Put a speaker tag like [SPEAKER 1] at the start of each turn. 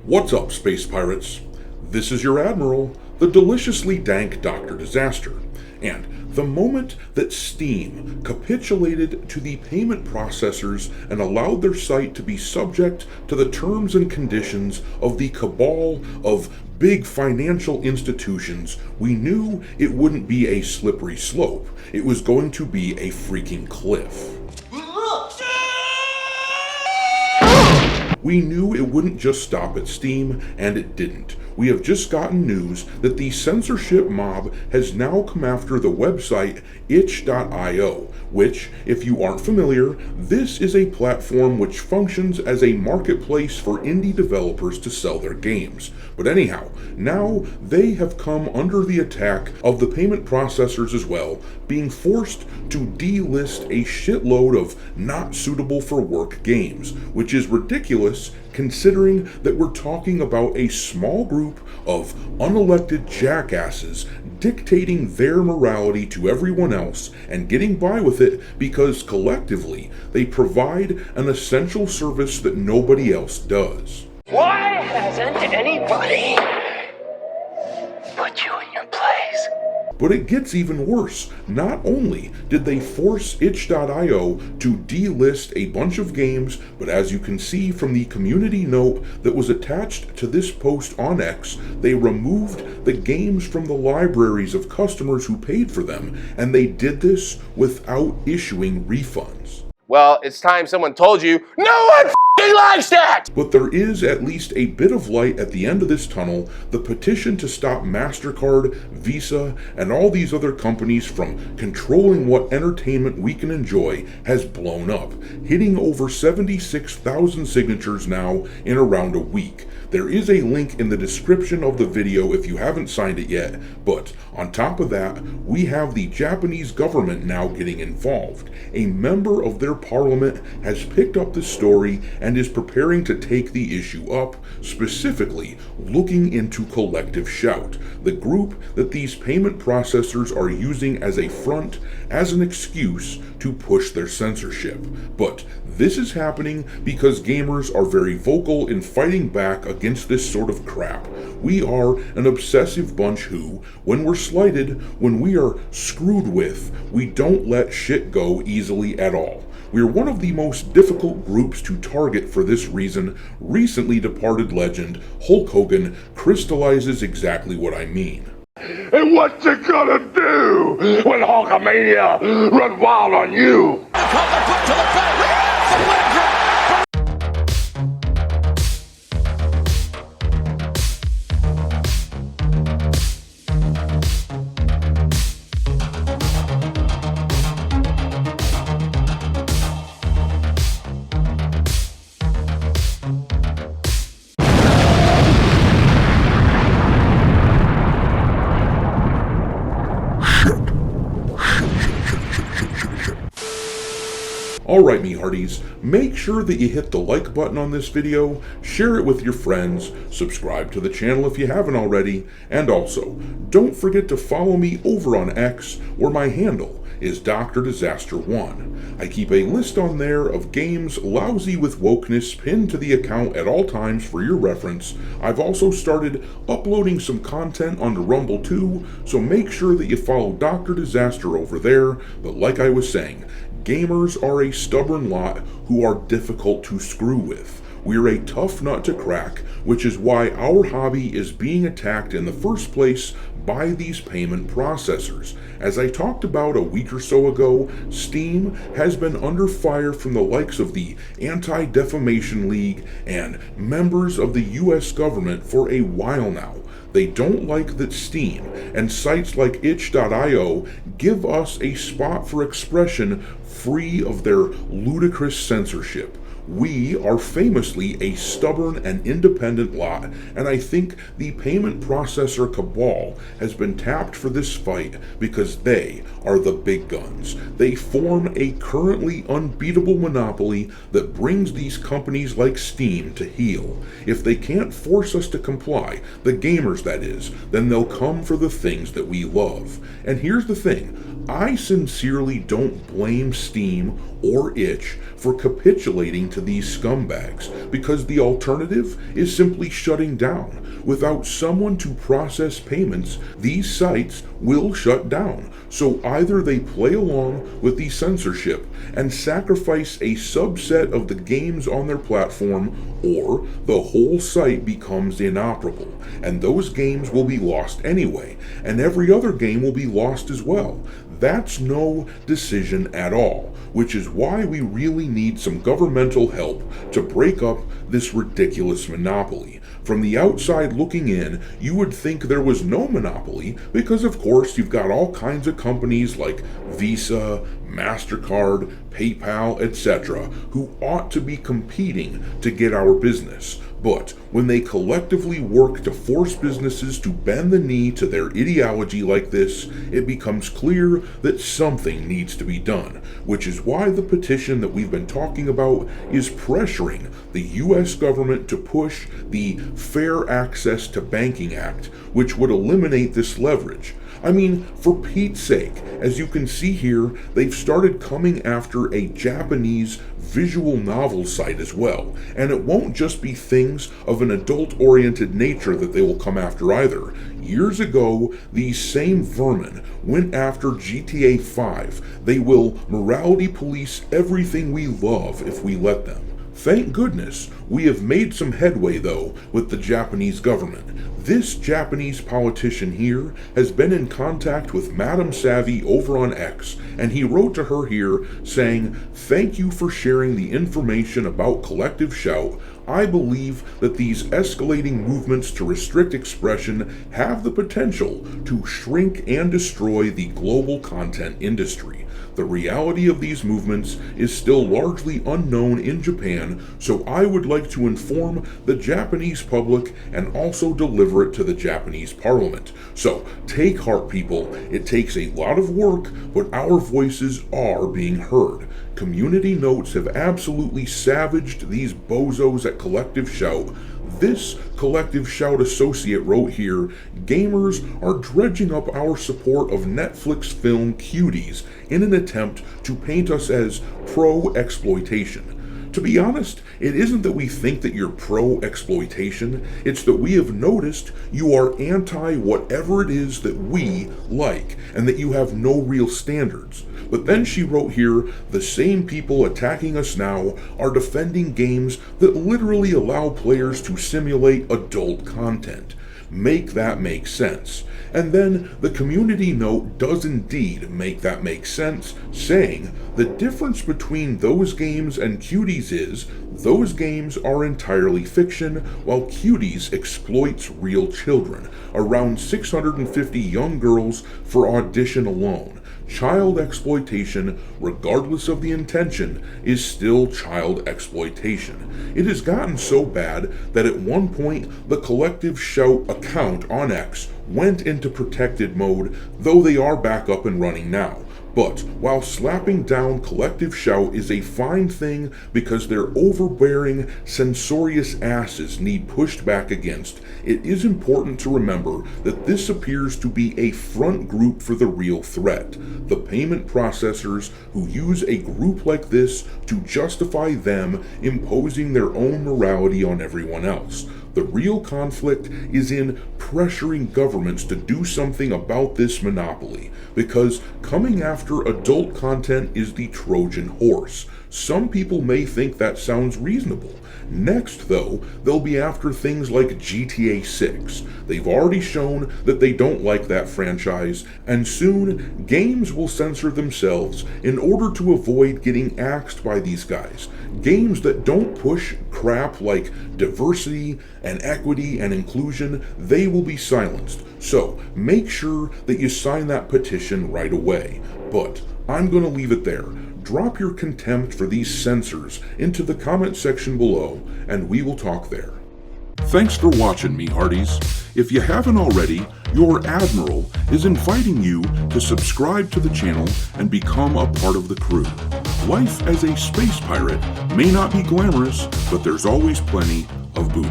[SPEAKER 1] What's up, space pirates? This is your admiral, the deliciously dank Dr. Disaster, and the moment that Steam capitulated to the payment processors and allowed their site to be subject to the terms and conditions of the cabal of big financial institutions, we knew it wouldn't be a slippery slope. It was going to be a freaking cliff. We knew it wouldn't just stop at Steam, and it didn't. We have just gotten news that the censorship mob has now come after the website itch.io, which, if you aren't familiar, this is a platform which functions as a marketplace for indie developers to sell their games. But anyhow, now they have come under the attack of the payment processors as well, being forced to delist a shitload of not suitable for work games, which is ridiculous considering that we're talking about a small group of unelected jackasses dictating their morality to everyone else and getting by with it because collectively they provide an essential service that nobody else does.
[SPEAKER 2] Why hasn't anybody put you in your place?
[SPEAKER 1] But it gets even worse. Not only did they force itch.io to delist a bunch of games, but as you can see from the community note that was attached to this post on X, they removed the games from the libraries of customers who paid for them, and they did this without issuing refunds.
[SPEAKER 3] Well, it's time someone told you, no one likes that!
[SPEAKER 1] But there is at least a bit of light at the end of this tunnel. The petition to stop MasterCard, Visa, and all these other companies from controlling what entertainment we can enjoy has blown up, hitting over 76,000 signatures now in around a week. There is a link in the description of the video if you haven't signed it yet, but on top of that, we have the Japanese government now getting involved. A member of their parliament has picked up the story and is preparing to take the issue up, specifically looking into Collective Shout, the group that these payment processors are using as a front, as an excuse to push their censorship. But this is happening because gamers are very vocal in fighting back against this sort of crap. We are an obsessive bunch who, when we're slighted, when we are screwed with, we don't let shit go easily at all. We're one of the most difficult groups to target for this reason. Recently departed legend Hulk Hogan crystallizes exactly what I mean.
[SPEAKER 4] And what you gonna do when Hulkamania run wild on you?
[SPEAKER 1] Alright, me hearties, make sure that you hit the like button on this video, share it with your friends, subscribe to the channel if you haven't already, and also, don't forget to follow me over on X, where my handle is Dr. Disaster 1. I keep a list on there of games lousy with wokeness pinned to the account at all times for your reference. I've also started uploading some content onto Rumble too, so make sure that you follow Dr. Disaster over there. But like I was saying, gamers are a stubborn lot who are difficult to screw with. We're a tough nut to crack, which is why our hobby is being attacked in the first place by these payment processors. As I talked about a week or so ago, Steam has been under fire from the likes of the Anti-Defamation League and members of the US government for a while now. They don't like that Steam and sites like itch.io give us a spot for expression free of their ludicrous censorship. We are famously a stubborn and independent lot, and I think the payment processor cabal has been tapped for this fight because they are the big guns. They form a currently unbeatable monopoly that brings these companies like Steam to heel. If they can't force us to comply, the gamers that is, then they'll come for the things that we love. And here's the thing, I sincerely don't blame Steam or Itch for capitulating to these scumbags, because the alternative is simply shutting down. Without someone to process payments, these sites will shut down. So either they play along with the censorship and sacrifice a subset of the games on their platform, or the whole site becomes inoperable, and those games will be lost anyway, and every other game will be lost as well. That's no decision at all, which is why we really need some governmental help to break up this ridiculous monopoly. From the outside looking in, you would think there was no monopoly because, of course, you've got all kinds of companies like Visa, MasterCard, PayPal, etc., who ought to be competing to get our business. But when they collectively work to force businesses to bend the knee to their ideology like this, it becomes clear that something needs to be done, which is why the petition that we've been talking about is pressuring the US government to push the Fair Access to Banking Act, which would eliminate this leverage. I mean, for Pete's sake, as you can see here, they've started coming after a Japanese visual novel site as well, and it won't just be things of an adult-oriented nature that they will come after either. Years ago, these same vermin went after GTA 5. They will morality police everything we love if we let them. Thank goodness, we have made some headway though with the Japanese government. This Japanese politician here has been in contact with Madam Savvy over on X, and he wrote to her here saying, "Thank you for sharing the information about Collective Shout. I believe that these escalating movements to restrict expression have the potential to shrink and destroy the global content industry. The reality of these movements is still largely unknown in Japan, so I would like to inform the Japanese public and also deliver it to the Japanese parliament." So take heart, people. It takes a lot of work, but our voices are being heard. Community notes have absolutely savaged these bozos at Collective Shout. This Collective Shout associate wrote here, "Gamers are dredging up our support of Netflix film Cuties in an attempt to paint us as pro-exploitation." To be honest, it isn't that we think that you're pro-exploitation, it's that we have noticed you are anti whatever it is that we like, and that you have no real standards. But then she wrote here, "The same people attacking us now are defending games that literally allow players to simulate adult content. Make that make sense." And then the community note does indeed make that make sense, saying, "The difference between those games and Cuties is, those games are entirely fiction, while Cuties exploits real children, around 650 young girls for audition alone. Child exploitation, regardless of the intention, is still child exploitation. It has gotten so bad that at one point the Collective Shout account on X went into protected mode, though they are back up and running now. But while slapping down Collective Shout is a fine thing because their overbearing, censorious asses need pushed back against, it is important to remember that this appears to be a front group for the real threat, the payment processors who use a group like this to justify them imposing their own morality on everyone else. The real conflict is in pressuring governments to do something about this monopoly, because coming after adult content is the Trojan horse. Some people may think that sounds reasonable. Next, though, they'll be after things like GTA 6. They've already shown that they don't like that franchise, and soon games will censor themselves in order to avoid getting axed by these guys. Games that don't push crap like diversity and equity and inclusion, they will be silenced. So make sure that you sign that petition right away. But I'm going to leave it there. Drop your contempt for these censors into the comment section below, and we will talk there. Thanks for watching, me hearties. If you haven't already, your Admiral is inviting you to subscribe to the channel and become a part of the crew. Life as a space pirate may not be glamorous, but there's always plenty of booty.